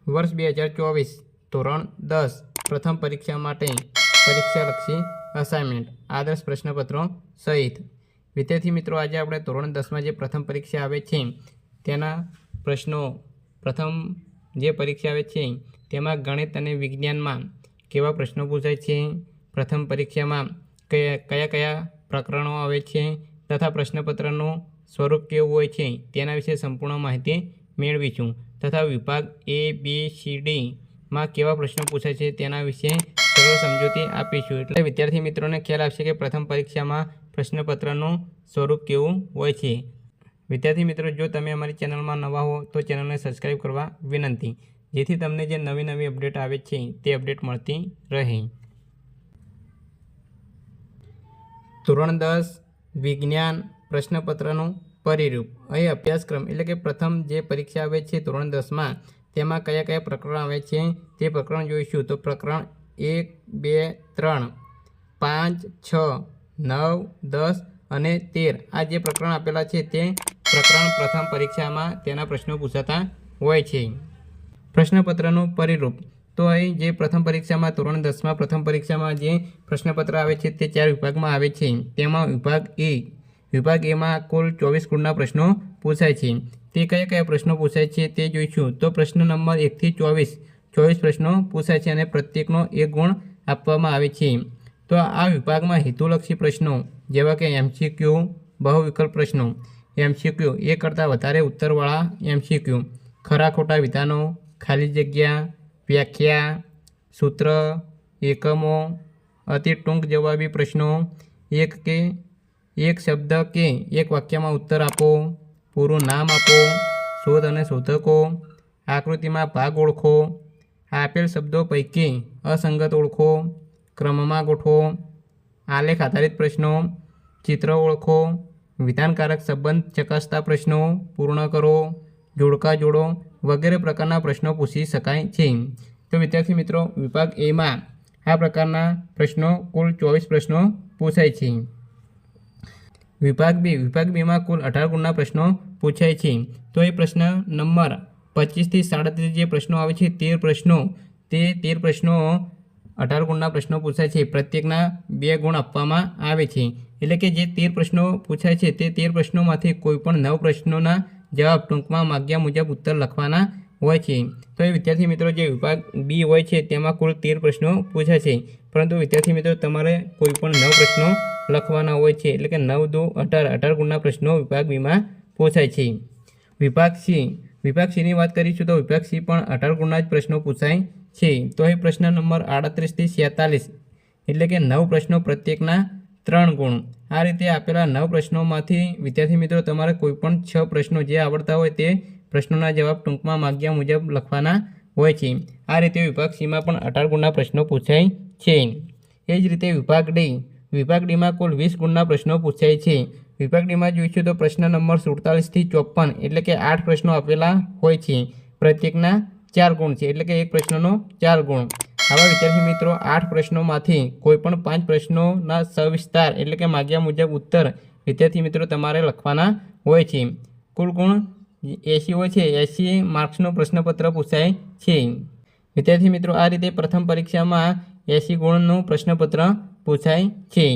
વર્ષ 2024 ધોરણ 10 પ્રથમ પરીક્ષા માટે પરીક્ષાલક્ષી અસાઇનમેન્ટ આદર્શ પ્રશ્નપત્રો સહિત. વિદ્યાર્થી મિત્રો, આજે આપણે ધોરણ 10માં જે પ્રથમ પરીક્ષા આવે છે તેના પ્રશ્નો, પ્રથમ જે પરીક્ષા આવે છે તેમાં ગણિત અને વિજ્ઞાનમાં કેવા પ્રશ્નો પૂછાય છે, પ્રથમ પરીક્ષામાં કયા કયા પ્રકરણો આવે છે તથા પ્રશ્નપત્રનું સ્વરૂપ કેવું હોય છે તેના વિશે સંપૂર્ણ માહિતી મેળવીશું. તથા વિભાગ A, B, C, Dમાં કેવા પ્રશ્નો પૂછાય છે તેના વિશે સરળ સમજૂતી આપીશું. એટલે વિદ્યાર્થી મિત્રોને ખ્યાલ આવશે કે પ્રથમ પરીક્ષામાં પ્રશ્નપત્રનું સ્વરૂપ કેવું હોય છે. વિદ્યાર્થી મિત્રો, જો તમે અમારી ચેનલમાં નવા હો તો ચેનલને સબસ્ક્રાઈબ કરવા વિનંતી, જેથી તમને જે નવી નવી અપડેટ આવે છે તે અપડેટ મળતી રહે. ધોરણ 10 વિજ્ઞાન પ્રશ્નપત્રનું પરિરૂપ. અહીં અભ્યાસક્રમ એટલે કે પ્રથમ જે પરીક્ષા આવે છે ધોરણ 10માં તેમાં કયા કયા પ્રકરણ આવે છે તે પ્રકરણ જોઈશું. તો પ્રકરણ 1, 2, 3, 5, 6, 9, 10 અને 13 આ જે પ્રકરણ આપેલા છે તે પ્રકરણ પ્રથમ પરીક્ષામાં તેના પ્રશ્નો પૂછાતા હોય છે. પ્રશ્નપત્રનું પરિરૂપ. તો અહીં જે પ્રથમ પરીક્ષામાં ધોરણ 10માં પ્રથમ પરીક્ષામાં જે પ્રશ્નપત્ર આવે છે તે 4 વિભાગમાં આવે છે. તેમાં વિભાગ એમાં કુલ 24 ગુણના પ્રશ્નો પૂછાય છે. તે કયા કયા પ્રશ્નો પૂછાય છે તે જોઈશું. તો પ્રશ્ન નંબર 1 થી 24 પ્રશ્નો પૂછાય છે અને પ્રત્યેકનો 1 ગુણ આપવામાં આવે છે. તો આ વિભાગમાં હેતુલક્ષી પ્રશ્નો જેવા કે MCQ, બહુવિકલ્પ પ્રશ્નો, MCQ એક કરતાં વધારે ઉત્તરવાળા MCQ, ખરા ખોટા વિધાનો, ખાલી જગ્યા, વ્યાખ્યા, સૂત્ર, એકમો, અતિ ટૂંક જવાબી પ્રશ્નો, એક શબ્દ કે એક વાક્યમાં ઉત્તર આપો, પૂરું નામ આપો, શોધ અને શોધકો, આકૃતિમાં ભાગ ઓળખો, આપેલ શબ્દો પૈકી અસંગત ઓળખો, ક્રમમાં ગોઠવો, આલેખ આધારિત પ્રશ્નો, ચિત્ર ઓળખો, વિધાનકારક સંબંધ ચકાસતા પ્રશ્નો પૂર્ણ કરો, જોડકા જોડો વગેરે પ્રકારના પ્રશ્નો પૂછી શકાય છે. તો વિદ્યાર્થી મિત્રો, વિભાગ એમાં આ પ્રકારના પ્રશ્નો કુલ 24 પ્રશ્નો પૂછાય છે. વિભાગ બીમાં કુલ 18 ગુણના પ્રશ્નો પૂછાય છે. તો એ પ્રશ્ન નંબર 25 થી 37 જે પ્રશ્નો આવે છે 13 પ્રશ્નો 18 ગુણના પ્રશ્નો પૂછાય છે. પ્રત્યેકના 2 ગુણ આપવામાં આવે છે. એટલે કે જે 13 પ્રશ્નો પૂછાય છે તે 13 પ્રશ્નોમાંથી કોઈપણ 9 પ્રશ્નોના જવાબ ટૂંકમાં માગ્યા મુજબ ઉત્તર લખવાના હોય છે. તો એ વિદ્યાર્થી મિત્રો, જે વિભાગ બી હોય છે તેમાં કુલ 13 પ્રશ્નો પૂછાય છે, પરંતુ વિદ્યાર્થી મિત્રો તમારે કોઈપણ 9 પ્રશ્નો લખવાના હોય છે. એટલે કે 9 દુ 18 ગુણના પ્રશ્નો વિભાગ બીમાં પૂછાય છે. વિભાગ સીની વાત કરીશું તો વિભાગ સી પણ 18 ગુણના જ પ્રશ્નો પૂછાય છે. તો એ પ્રશ્ન નંબર 38 થી 47 એટલે કે 9 પ્રશ્નો પ્રત્યેકના 3 ગુણ. આ રીતે આપેલા 9 પ્રશ્નોમાંથી વિદ્યાર્થી મિત્રો તમારે કોઈપણ 6 પ્રશ્નો જે આવડતા હોય તે પ્રશ્નોના જવાબ ટૂંકમાં માગ્યા મુજબ લખવાના હોય છે. આ રીતે વિભાગ સીમાં પણ 18 ગુણના પ્રશ્નો પૂછાય છે. એ જ રીતે વિભાગ ડીમાં કુલ 20 ગુણના પ્રશ્નો પૂછાય છે. વિભાગ ડીમાં જોઈશું તો પ્રશ્ન નંબર 47 થી 54 એટલે કે 8 પ્રશ્નો આપેલા હોય છે. પ્રત્યેકના 4 ગુણ છે, એટલે કે એક પ્રશ્નનો 4 ગુણ. આવા વિદ્યાર્થી મિત્રો 8 પ્રશ્નોમાંથી કોઈપણ 5 પ્રશ્નોના સવિસ્તાર એટલે કે માગ્યા મુજબ ઉત્તર વિદ્યાર્થી મિત્રો તમારે લખવાના હોય છે. કુલ ગુણ 80 હોય છે. 80 માર્ક્સનું પ્રશ્નપત્ર પૂછાય છે. વિદ્યાર્થી મિત્રો, આ રીતે પ્રથમ પરીક્ષામાં 80 ગુણનું પ્રશ્નપત્ર પૂછાય છે.